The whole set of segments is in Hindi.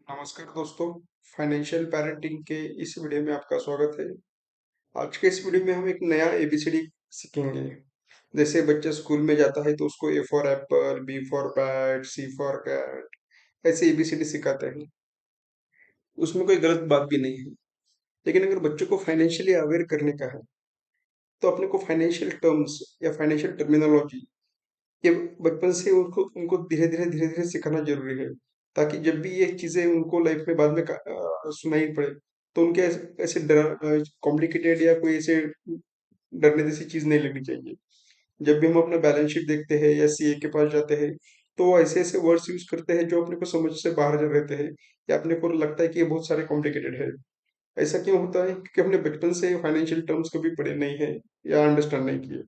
नमस्कार दोस्तों। फाइनेंशियल पेरेंटिंग के इस वीडियो में आपका स्वागत है। आज के इस वीडियो में हम एक नया एबीसीडी सीखेंगे। जैसे बच्चा स्कूल में जाता है तो उसको A for apple, B for bat, C for cat, ऐसे एबीसीडी सिखाते हैं। उसमें कोई गलत बात भी नहीं है। लेकिन अगर बच्चों को फाइनेंशियली अवेयर करने का है तो अपने को फाइनेंशियल टर्म्स या फाइनेंशियल टर्मिनोलॉजी ये बचपन से उनको उनको धीरे धीरे सिखाना जरूरी है, ताकि जब भी ये चीजें उनको लाइफ में बाद में सुनाई पड़े तो उनके ऐसे ऐसे डर कॉम्प्लिकेटेड या कोई ऐसे डरने जैसी चीज नहीं लगनी चाहिए। जब भी हम अपना बैलेंस शीट देखते हैं या सीए के पास जाते हैं तो वो ऐसे ऐसे वर्ड्स यूज करते हैं जो अपने को समझ से बाहर जा रहते हैं, या अपने को लगता है कि ये बहुत सारे कॉम्प्लिकेटेड है। ऐसा क्यों होता है? क्योंकि हमने बचपन से फाइनेंशियल टर्म्स कभी पढ़े नहीं है या अंडरस्टैंड नहीं किए।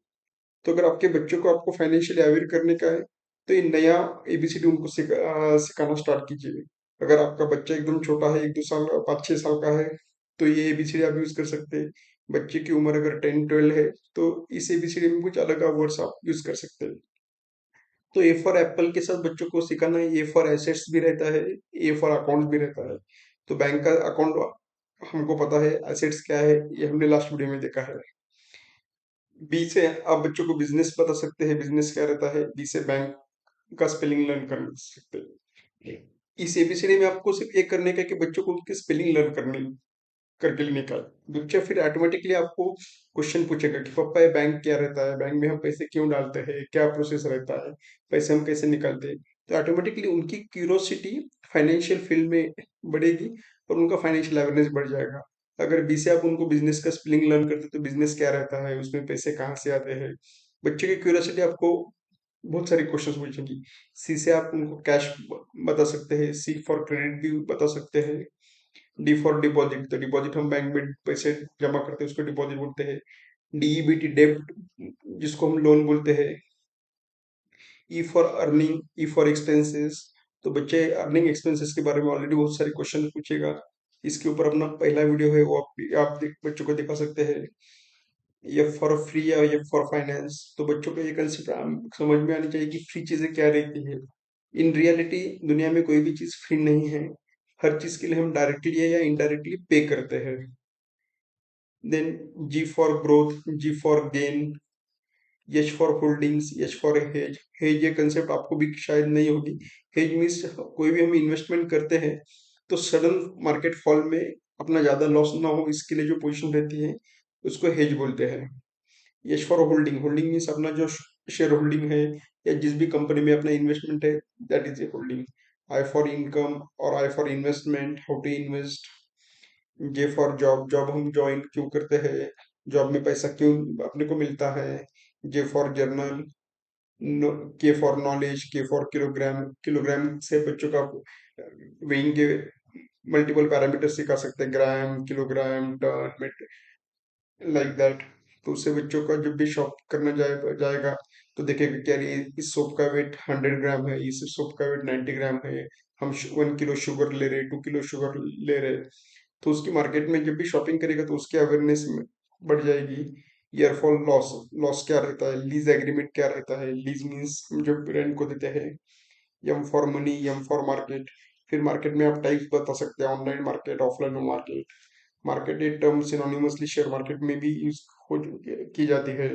तो अगर आपके बच्चों को आपको फाइनेंशियली अवेयर करने का है तो ये नया एबीसीडी उनको सिखाना स्टार्ट कीजिए। अगर आपका बच्चा एकदम छोटा है, 1-2 साल 5-6 साल का है, तो ये एबीसीडी आप यूज कर सकते हैं। बच्चे की उम्र अगर 10-12 है तो इस एबीसीडी में कुछ अलग वर्ड्स आप यूज कर सकते हैं। तो ए फॉर एप्पल के साथ बच्चों को सिखाना है, ए फॉर एसेट्स भी रहता है, ए फॉर अकाउंट भी रहता है। तो बैंक का अकाउंट हमको पता है, एसेट्स क्या है ये हमने लास्ट वीडियो में देखा है। बी से आप बच्चों को बिजनेस बता सकते हैं, बिजनेस क्या रहता है। बी से बैंक का स्पेलिंग लर्न कर सकते हैं। इस एबीसीडी में आपको सिर्फ ये करने का है कि बच्चों को उनकी स्पेलिंग लर्न करनी करके लेने का है। बच्चा फिर ऑटोमेटिकली आपको क्वेश्चन पूछेगा कि पापा ये बैंक क्या रहता है, बैंक में हम पैसे क्यों डालते हैं, क्या प्रोसेस रहता है, पैसे हम कैसे निकालते हैं। तो ऑटोमेटिकली उनकी क्यूरोसिटी फाइनेंशियल फील्ड में बढ़ेगी और उनका फाइनेंशियल अवेयरनेस बढ़ जाएगा। अगर बी से आप उनको बिजनेस का स्पेलिंग लर्न करते तो बिजनेस क्या रहता है, उसमें पैसे कहाँ से आते हैं, बच्चे की क्यूरियोसिटी आपको बहुत सारे क्वेश्चंस पूछेंगी। सी से आप उनको कैश बता सकते हैं, सी फॉर क्रेडिट भी बता सकते हैं, डी फॉर डिपॉजिट, तो डिपॉजिट हम बैंक में पैसे जमा करते हैं उसको डिपॉजिट बोलते हैं। डीईबीटी डेब्ट जिसको हम लोन बोलते हैं। E for earning, E for expenses, तो बच्चे अर्निंग एक्सपेंसेस के बारे में ऑलरेडी बहुत सारे क्वेश्चन पूछेगा। इसके ऊपर अपना पहला वीडियो है, वो बच्चों को दिखा सकते हैं। एफ फॉर फ्री या एफ फॉर फाइनेंस, तो बच्चों को ये कंसेप्ट समझ में आनी चाहिए कि फ्री चीजें क्या रहती है। इन रियलिटी दुनिया में कोई भी चीज फ्री नहीं है। हर चीज के लिए हम डायरेक्टली या इनडायरेक्टली पे करते हैं। Then G for growth, G for gain, H for holdings, H for hedge. Hedge ये कंसेप्ट आपको भी शायद नहीं होगी। हेज मीन्स कोई भी हम इन्वेस्टमेंट करते हैं तो सडन मार्केट फॉल में अपना ज्यादा लॉस ना हो, इसके लिए जो पोजीशन रहती है उसको हेज बोलते हैं। H for holding, holding means अपना जो शेयर होल्डिंग है या जिस भी कंपनी में अपना इन्वेस्टमेंट है, that is a holding. I for income और I for investment, how to invest. J for job, job हम ज्वाइन क्यों करते हैं, जॉब में पैसा क्यों अपने को मिलता है। जे फॉर जर्नल, के फॉर नॉलेज, के फॉर किलोग्राम, किलोग्राम से बच्चों का वेइंग के मल्टीपल पैरामीटर सिखा सकते हैं, ग्राम, किलोग्राम, टन, लाइक दैट। तो उससे बच्चों का जब भी शॉप करना जाएगा तो देखेगा कि यार ये इस सोप का वेट 100 ग्राम है, इस सोप का वेट 90 ग्राम है, हम 1 किलो शुगर ले रहे, 2 किलो शुगर ले रहे। तो उसकी मार्केट में जब भी शॉपिंग करेगा तो उसकी अवेयरनेस बढ़ जाएगी। ईयर फॉर लॉस, लॉस क्या रहता है, लीज एग्रीमेंट क्या रहता है, लीज मीन्स हम जो रेंट को देते हैं। M for money, M for market, फिर मार्केट में आप टाइप्स बता सकते हैं, online market, offline market. Market ये टर्म सिनोनिमसली शेयर मार्केट में भी यूज हो की जाती है।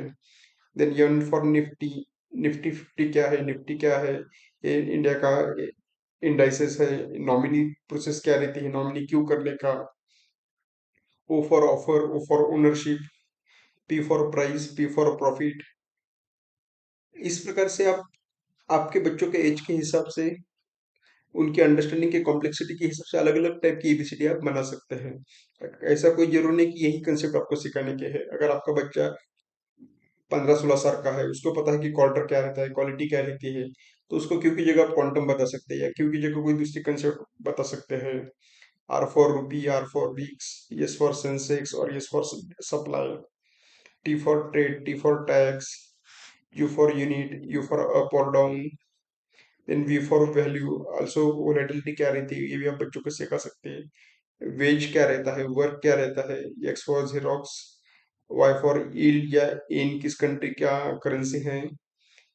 Then N for Nifty, Nifty 50 क्या है, निफ्टी क्या है, ये इंडिया का इंडाइसेस है। नॉमिनी प्रोसेस क्या रहती है, नॉमिनी क्यों करने का। O for offer, O for ownership, P for price, P for profit. इस प्रकार से आप आपके बच्चों के एज के हिसाब से, उनकी अंडरस्टैंडिंग की कॉम्प्लेक्सिटी के हिसाब से अलग अलग टाइप की एबीसीडी आप बना सकते हैं। ऐसा कोई जरूरी नहीं कि यही कंसेप्ट आपको सिखाने के हैं। अगर आपका बच्चा 15-16 साल का है, उसको पता है कि क्वार्टर क्या रहता है, क्वालिटी क्या रहती है, तो उसको क्यू की जगह आप क्वांटम बता सकते हैं, या क्यू की जगह कोई दूसरी कंसेप्ट बता सकते हैं। R for rupee, R for weeks, S for Sensex और S for supply. T for trade, T for tax, U for unit, U for up और down. Then V for value, also volatility क्या रहती है ये भी आप बच्चों को सिखा सकते हैं। वेज क्या रहता है, वर्क क्या रहता है, X for xerox, Y for yield या इन किस कंट्री क्या करेंसी है।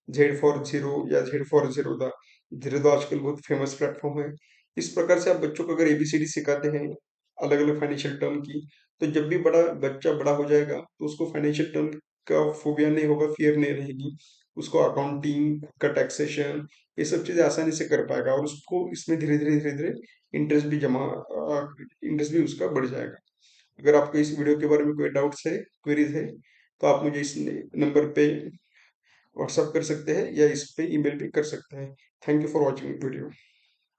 जेड फॉर जीरो या जेड फॉर जीरोदा, जीरोदा आजकल बहुत फेमस प्लेटफॉर्म है। इस प्रकार से आप बच्चों को अगर एबीसीडी सिखाते हैं अलग-अलग फाइनेंशियल टर्म की, तो जब भी बच्चा बड़ा हो जाएगा, तो उसको फाइनेंशियल टर्म का फोबिया नहीं होगा, फ़ियर नहीं रहेगी। उसको अकाउंटिंग, का टैक्सेशन, ये सब चीज़ें आसानी से कर पाएगा और उसको इसमें धीरे-धीरे, धीरे-धीरे इंटरेस्ट भी उसका बढ़ जाएगा। अगर आपको इस वीडियो के बारे में कोई डाउट्स है, क्वेरीज़ है, तो आप मुझे इस नंबर पे व्हाट्सएप कर सकते हैं या इस पे ईमेल भी कर सकते हैं। Thank you for watching video.